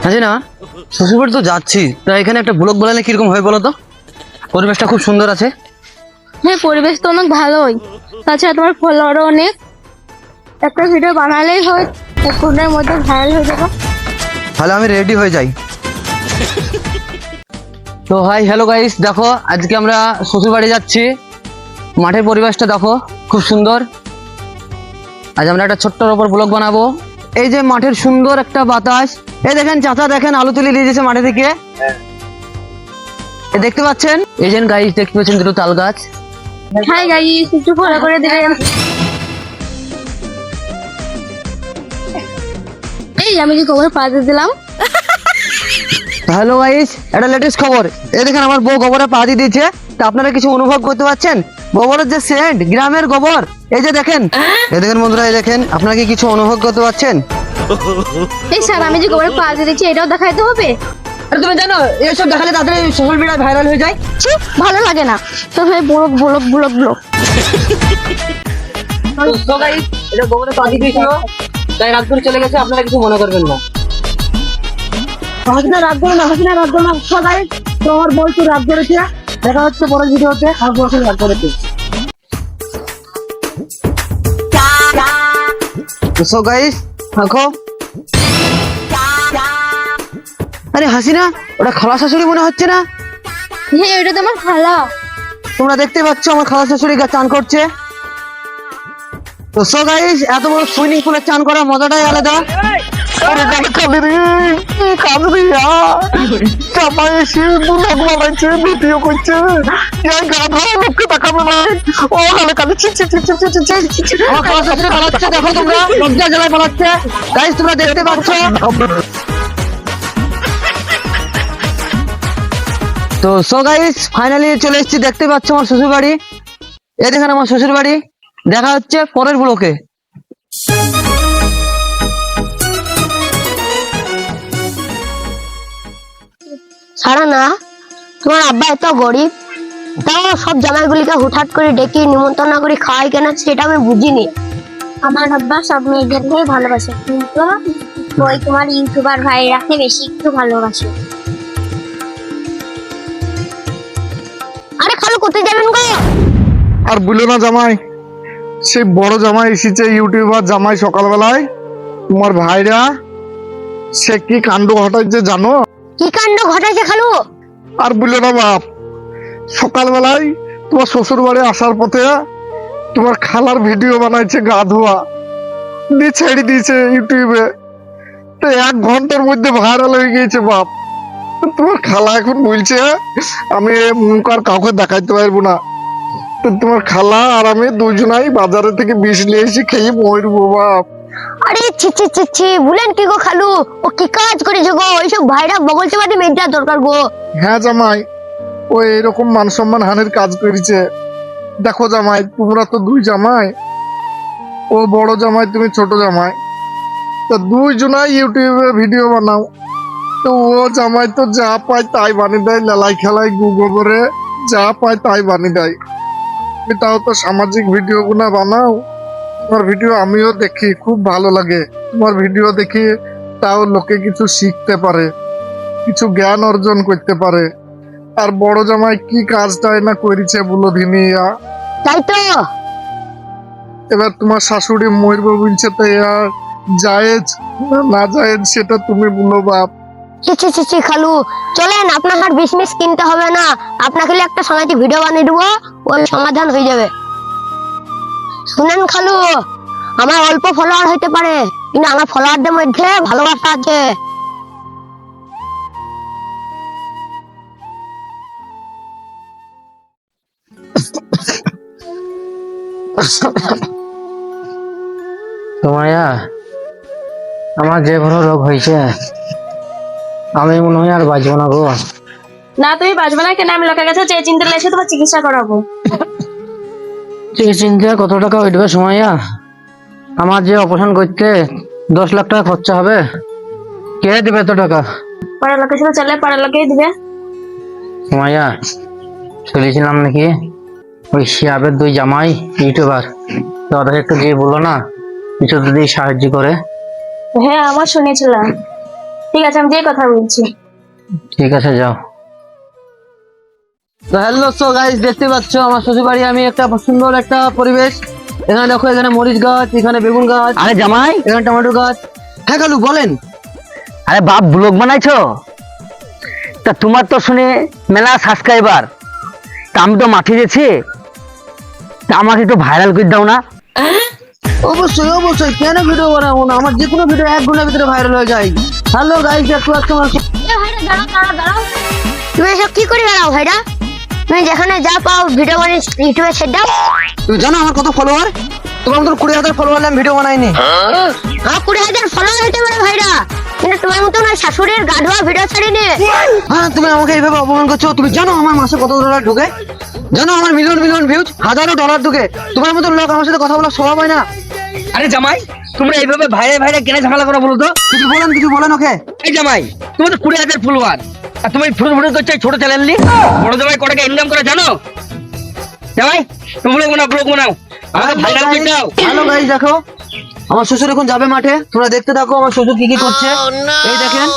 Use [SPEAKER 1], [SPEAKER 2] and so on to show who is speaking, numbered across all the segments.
[SPEAKER 1] আচ্ছা না, শ্বশুরবাড়ি তো যাচ্ছি, তা এখানে একটা ব্লগ বানালে কিরকম হয় বলো তো? পরিবেশটা খুব সুন্দর আছে।
[SPEAKER 2] হ্যাঁ, পরিবেশ তো অনেক ভালোই। তাছাড়া তোমার ফলোয়ারও অনেক। একটা ভিডিও বানালেই হয়, 1 ঘন্টার মধ্যে ভাইরাল হয়ে যাবে।
[SPEAKER 1] তাহলে আমি রেডি হয়ে যাই। তো হাই হ্যালো গাইস, দেখো আজকে আমরা শ্বশুরবাড়ি যাচ্ছি। মাঠের পরিবেশটা দেখো খুব সুন্দর। আজ আমরা একটা ছোট্টর ওপর ব্লগ বানাবো। এই যে মাঠের সুন্দর একটা বাতাস, এই দেখেন চাচা দেখেন আলু তুলে নিয়ে যেছে মাঠে থেকে। এই দেখতে পাচ্ছেন, এই যে গাইস দেখতে পাচ্ছেন দুটো তাল গাছ।
[SPEAKER 2] হাই গাইস, একটু ফলো করে দিবেন। এই আমি যে গোবর পাতে দিলাম।
[SPEAKER 1] হ্যালো গাইস, একটা লেটেস্ট খবর। এই দেখেন আমার বউ গোবরে পা দিয়ে দিয়েছে। তা আপনারা কিছু অনুভব করতে পারছেন? গোবরের যে সেন্ট, গ্রামের গোবর, এই যে দেখেন, এই দেখেন বন্ধুরা, এই দেখেন, আপনারা কি কিছু অনুভব করতে পারছেন?
[SPEAKER 2] এই স্যার, আমি যে গোবরে পাতে দিচ্ছি এটাও দেখাইতে হবে?
[SPEAKER 1] আরে তুমি জানো এইসব দেখালে তাড়াতাড়ি সোশ্যাল মিডিয়ায় ভাইরাল হয়ে যায়।
[SPEAKER 2] ছি, ভালো লাগে না তো। ভাই ব্লগ ব্লগ ব্লগ ব্লগ।
[SPEAKER 1] তো গাইস, এটা গোবরে পা দিয়ে দিয়েছিল, তাই রাত করে চলে গেছে। আপনারা কিছু মনে করবেন না।
[SPEAKER 3] হাসিনা রাত ধরে না, হাসিনা রাত ধরে না। সবাই তোমার বল তো রাত ধরেছে। দেখা হচ্ছে পরের ভিডিওতে। আর বলছেন রাত ধরেছে।
[SPEAKER 1] সো গাইস দেখো, আরে হাসিনা, ওটা খালা শাশুড়ি মনে হচ্ছে না?
[SPEAKER 2] হ্যাঁ, এটা তো আমার খালা।
[SPEAKER 1] তোমরা দেখতে পাচ্ছ আমার খালা শাশুড়ি চান করছে। তো সো গাইস, এত বড় সুইমিং পুলে চান করার মজাটাই আলাদা। আরে দেখো কাঁদে রে, কি কাঁদবি চাপায় এসে ব্লগ বানাইছে, ভিডিও করছে। এই গাধা লোককে দেখাবে না। ও কালে কালে ছি ছি ছি ছি ছি ছি ছি ছি। আমার খালা শাশুড়ি পালাচ্ছে, দেখো তোমরা, লজ্জা জ্বালায় পালাচ্ছে। গাইস তোমরা দেখতে পাচ্ছ। তো সো গাইস, ফাইনালি চলে এসেছি। দেখতে পাচ্ছ আমার শ্বশুর বাড়ি। এই দেখেন আমার শ্বশুর বাড়ি। দেখা হচ্ছে পরের ব্লকে।
[SPEAKER 2] ছাড়া না, তোমার আব্বা এত গরিব, তাও সব জামাইগুলিকে হুটহাট করে ডেকে নিমন্ত্রণ না করে খাওয়াই কেন, সেটা আমি বুঝিনি। আমার আব্বা সব মেয়েদেরকে ভালোবাসে, কিন্তু ওই তোমার ইউটিউবার ভাইরাকে বেশি একটু ভালোবাসে। আরে খালু, কোথায় যাবেন গো?
[SPEAKER 4] আর বলো না জামাই, সেই বড় জামাই এসেছে, ইউটিউবার জামাই। সকালবেলায় তোমার ভাইরা সে কি কাণ্ড ঘটাইছে জানো?
[SPEAKER 2] কি কাণ্ড ঘটাইছে খালু?
[SPEAKER 4] আর বলো না বাপ, সকালবেলায় তোমার শ্বশুর বাড়ি আসার পথে তোমার খালার ভিডিও বানাইছে গা ধোয়া, দিয়ে ছেড়ে দিয়েছে ইউটিউবে। তো 1 ঘন্টার মধ্যে ভাইরাল হয়ে গিয়েছে বাপ। তো তোমার খালা এখন বলছে আমি মুখ আর কাউকে দেখাইতে পারবো না। তো তোমার খালা আর আমি দুজনাই বাজারে থেকে বিষ নিয়ে এসে খেয়ে মরবো বাপ।
[SPEAKER 2] আরে ছি ছি ছি ছি, বলেন কি গো খালু? ও কি কাজ করেছে গো? এইসব ভাইরা বগল চাপাতে মেয়েটা দরকার গো।
[SPEAKER 4] হ্যাঁ জামাই, ও এরকম মান সম্মান হানির কাজ করেছে। দেখো জামাই, তোমরা তো 2 জামাই, ও বড় জামাই, তুমি ছোট জামাই। তো 2 জনাই ইউটিউবে ভিডিও বানাও। তো ও জামাই তো যা পায় তাই বানিয়ে দেয়, লেলাই খেলাই গোবরে যা পায় তাই বানিয়ে দেয়। তুমি তাও তো সামাজিক ভিডিও গুলা বানাও। তোমার ভিডিও আমিও দেখি, খুব ভালো লাগে। তোমার ভিডিও দেখি তাও লোকে কিছু শিখতে পারে, কিছু জ্ঞান অর্জন করতে পারে। আর বড় জামাই কি কাজটাই না করেছে বলো ধিনিয়া।
[SPEAKER 2] তাই তো।
[SPEAKER 4] এবার তোমার শাশুড়ি মরবে বলছে, তো আর জায়েজ না জায়েজ সেটা তুমি বলো বাপ।
[SPEAKER 2] ছি ছি ছি ছি খালু, চলেন, আপনার আর বিজনেস কিনতে হবে না। আপনাকে একটা সামাজিক ভিডিও বানিয়ে দেবো, ওর সমাধান হয়ে যাবে। শুনেন খালু, আমার অল্প ফলোয়ার হইতে পারে, কিন্তু আমার ফলোয়ারদের মধ্যে ভালোবাসা আছে।
[SPEAKER 1] তোমায়া, আমার যে বড় রোগ হয়েছে, আমি মনে হয় আর বাঁচবো না গো।
[SPEAKER 2] না, তুমি বাঁচবে না কেন? আমি লোকের কাছে চেয়ে চিন্তা লেগেছে তোমার চিকিৎসা করাবো।
[SPEAKER 1] চিন্তা কত টাকা উঠবে সময়য়া? আমার যে অপারেশন করতে 10 লাখ টাকা খরচা হবে, কে দেবে এত টাকা?
[SPEAKER 2] পাড়ার লোকের সাথে চলে, পাড়ার লোকেই দিবে।
[SPEAKER 1] সময়য়া, শুনেছিলাম নাকি ওই শিয়াবের 2 জামাই ইউটিউবার, তাদের একটু গিয়ে বলো না কিছু যদি সাহায্য করে।
[SPEAKER 2] হ্যাঁ, আমার শুনেছিলাম। ঠিক আছে, আমি যে কথা বলছি।
[SPEAKER 1] ঠিক আছে যাও। তো হ্যালো সো গাইস, দেখতে পাচ্ছ আমার শ্বশুর বাড়ি আমি একটা সুন্দর একটা পরিবেশ। এখানে দেখো, এখানে মরিচ গাছ, এখানে বেগুন গাছ,
[SPEAKER 5] আরে জামাই,
[SPEAKER 1] এখানে টমেটো গাছ। হ্যাঁ কালু বলেন।
[SPEAKER 5] আরে বাপ ব্লগ বানাইছো? তা তোমার তো শুনে মেলা সাবস্ক্রাইবার, তা আমি তো মাঠে গেছি, তা আমাকে একটু ভাইরাল করে দাও না।
[SPEAKER 1] অবশ্যই অবশ্যই, কেন ভিডিও বানাবো না? আমার যে কোনো ভিডিও 1 ঘন্টার ভিতরে ভাইরাল হয়ে যায়। হ্যালো গাইস, দেখতে পাচ্ছ আমার
[SPEAKER 2] তুমি এসব কি করে বেড়াও ভাইরা? তুমি যেখানে যা পাও ভিডিও বানিয়ে ইউটিউবে ছেড়ে দাও।
[SPEAKER 1] তুমি জানো আমার কত ফলোয়ার? তোমার মতো 20,000 ফলোয়ার আমি ভিডিও বানাইনি।
[SPEAKER 2] আমার 20,000 ফলোয়ার হতে পারে ভাইরা, কিন্তু তোমার মতো না শাশুড়ির গাধুয়া ভিডিও ছাড়িনি।
[SPEAKER 1] হ্যাঁ, তুমি আমাকে এইভাবে অপমান করছো। তুমি জানো আমার মাসে কত ডলার ঢোকে? জানো আমার মিলিয়ন মিলিয়ন ভিউজ, হাজারো ডলার ঢোকে। তোমার মতো লোক আমার সাথে কথা বলার স্বভাব হয় না।
[SPEAKER 5] আরে জামাই, তোমরা এইভাবে ভাইরে ভাইরে কেন ঝামেলা করো বলো তো?
[SPEAKER 1] কিছু বলেন ওকে।
[SPEAKER 5] এই জামাই, তোমার তো 20,000 ফলোয়ার, আর তুমি ফুটো ফুটো করছো এই ছোট চ্যানেল নিয়ে। বড় জামাই কত টাকা ইনকাম করে জানো? জামাই, তুমি ব্লগ বানাও, আমাকে ভাইরাল করে দাও।
[SPEAKER 1] হ্যালো গাইস, দেখো আমার শ্বশুর এখন যাবে মাঠে। তোমরা দেখতে থাকো আমার শ্বশুর কি কি করছে। এই দেখেন।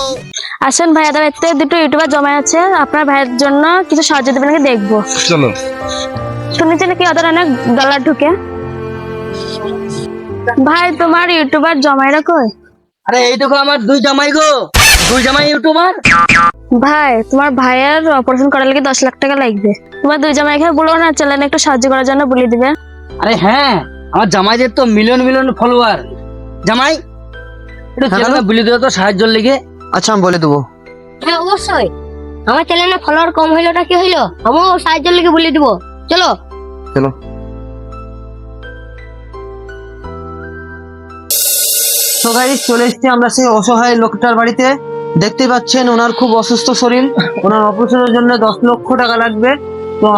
[SPEAKER 6] আসেন ভাইয়া, দাঁড়াতে দুটো ইউটিউবার জমা আছে, আপনার ভাইয়ের জন্য কিছু সাহায্য দেবেন নাকি দেখবো।
[SPEAKER 4] চলো।
[SPEAKER 6] শুনেছি নাকি ওদের অনেক ডলার ঢুকে। ভাই তোমার ইউটিউবার জমাইরা কই?
[SPEAKER 5] আরে এইটুকু আমার 2 জামাই গো, 2 জামাই ইউটিউবার।
[SPEAKER 6] ভাই তোমার ভাইয়ের অপারেশন করার লাগে 10 লাখ টাকা লাগবে। তোমার 2 জামাই এখানে বলো না, চ্যানেলে একটু সাহায্য করার জন্য বলে দিবে।
[SPEAKER 5] আরে হ্যাঁ, আমার জামাইদের তো মিলিয়ন মিলিয়ন ফলোয়ার। জামাই একটু চ্যানেলে বলে দিও তো সাহায্যের লেগে।
[SPEAKER 1] আচ্ছা আমি বলে দেবো।
[SPEAKER 2] হ্যাঁ অবশ্যই, আমার চ্যানেলে ফলোয়ার কম হইলোটা কি হইলো, আমিও সাহায্যের লেগে বলে দিব। চলো
[SPEAKER 1] চলো। তো গাইস, চলে এসেছি আমরা সেই অসহায় লোকটার বাড়িতে। দেখতে পাচ্ছেন ওনার খুব অসুস্থ শরীর, ওনার অপারেশনের জন্য 10 লক্ষ টাকা লাগবে। তো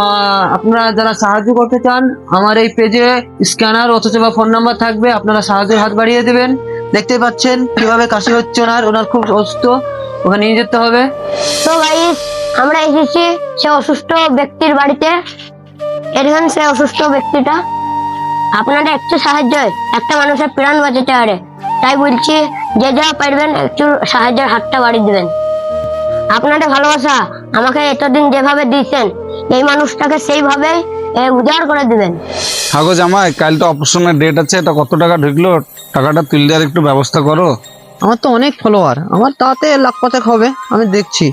[SPEAKER 1] আপনারা যারা সাহায্য করতে চান, আমার এই পেজে স্ক্যানার অথবা ফোন নাম্বার থাকবে, আপনারা সাহায্যের হাত বাড়িয়ে দেবেন। দেখতে পাচ্ছেন কিভাবে কাশি হচ্ছে ওনার খুব অসুস্থ, ওখানে নিয়ে যেতে হবে।
[SPEAKER 2] তো গাইস, আমরা এসেছি সে অসুস্থ ব্যক্তির বাড়িতে। এখানে সে অসুস্থ ব্যক্তিটা, আপনাদের একটু সাহায্য একটা মানুষের প্রাণ বাঁচাতে পারে। তাই বলছি, যে যা পারবেন একটু সাহায্যের হাতটা বাড়িয়ে দিবেন। আপনাদের ভালোবাসা আমাকে এতদিন যেভাবে দিয়েছেন, এই মানুষটাকে সেইভাবে উজাড় করে দিবেন।
[SPEAKER 7] হাগো জামাই, কাল তো অপারেশনের ডেট আছে, এটা কত টাকা ঢুকলো? টাকাটা তুলে দেওয়ার একটু ব্যবস্থা করো।
[SPEAKER 1] আমার তো অনেক ফলোয়ার, আমার তাতে লাখ পাতেক হবে, আমি দেখছি।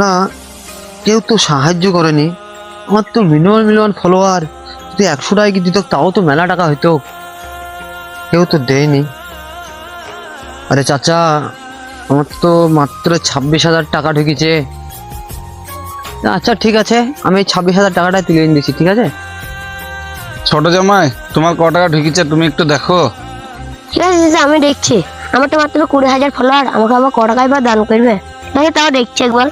[SPEAKER 1] না, কেউ তো সাহায্য করেনি। আমার তো মিলিয়ন মিলিয়ন ফলোয়ার, যদি 100 টাকা কি দিত তাও তো মেলা টাকা হইতো। কেউ তো দেয়নি। আরে চাচা, আমার তো মাত্র 26,000 টাকা ঢুকেছে। আচ্ছা ঠিক আছে, আমি 26,000 টাকাটা তুলে দিচ্ছি, ঠিক আছে?
[SPEAKER 7] ছোট জামাই, তোমার ক টাকা ঢুকেছে তুমি একটু দেখো।
[SPEAKER 2] ঠিক আছে চাচা, আমি দেখছি। আমার তো মাত্র 20,000 ফলোয়ার, আমাকে আবার ক টাকাই বা দান করবে নাকি তাও দেখছি একবার।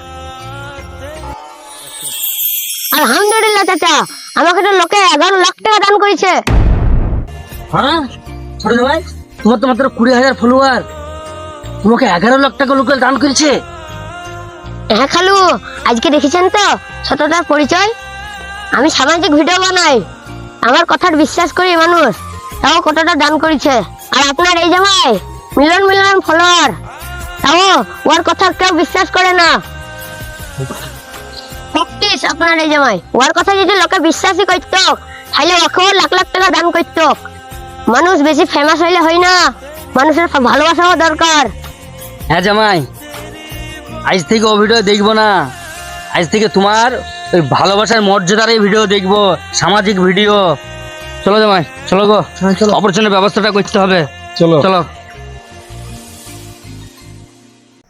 [SPEAKER 2] আলহামদুলিল্লাহ চাচা, আমাকে তো লোকে 11 লাখ টাকা দান করেছে।
[SPEAKER 5] হ্যাঁ ছোট জামাই, তোমার তো মাত্র 20,000 ফলোয়ার, তোমাকে 11 লাখ টাকা লোকে দান করেছে।
[SPEAKER 2] হ্যাঁ খালু, আজকে দেখেছেন তো সততার পরিচয়। আমি সামাজিক ভিডিও বানাই, আমার কথার বিশ্বাস করি মানুষ, তাও কতটা দান করেছে। আর আপনার এই জামাই মিলিয়ন মিলিয়ন ফলোয়ার, তাও ওর কথা কেউ বিশ্বাস করে না। প্র্যাকটিস আপনার এই জামাই, ওর কথা যদি লোকে বিশ্বাসই করত, তাহলে ওকেও লাখ লাখ টাকা দান করত। মানুষ বেশি ফেমাস হইলে হয় না, মানুষের ভালোবাসাও দরকার।
[SPEAKER 5] হ্যাঁ জামাই, আজ থেকে ও ভিডিও দেখবো না, আজ থেকে তোমার ওই ভালোবাসার মর্যাদার এই ভিডিও দেখবো, সামাজিক ভিডিও। চলো জামাই, চলো গো, অপারেশনের ব্যবস্থাটা করতে হবে।
[SPEAKER 7] চলো
[SPEAKER 5] চলো।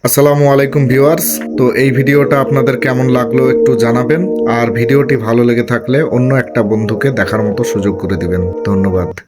[SPEAKER 8] আসসালামু আলাইকুম ভিউয়ার্স। তো এই ভিডিওটা আপনাদের কেমন লাগলো একটু জানাবেন, আর ভিডিওটি ভালো লেগে থাকলে অন্য একটা বন্ধুকে দেখার মতো সুযোগ করে দিবেন। ধন্যবাদ।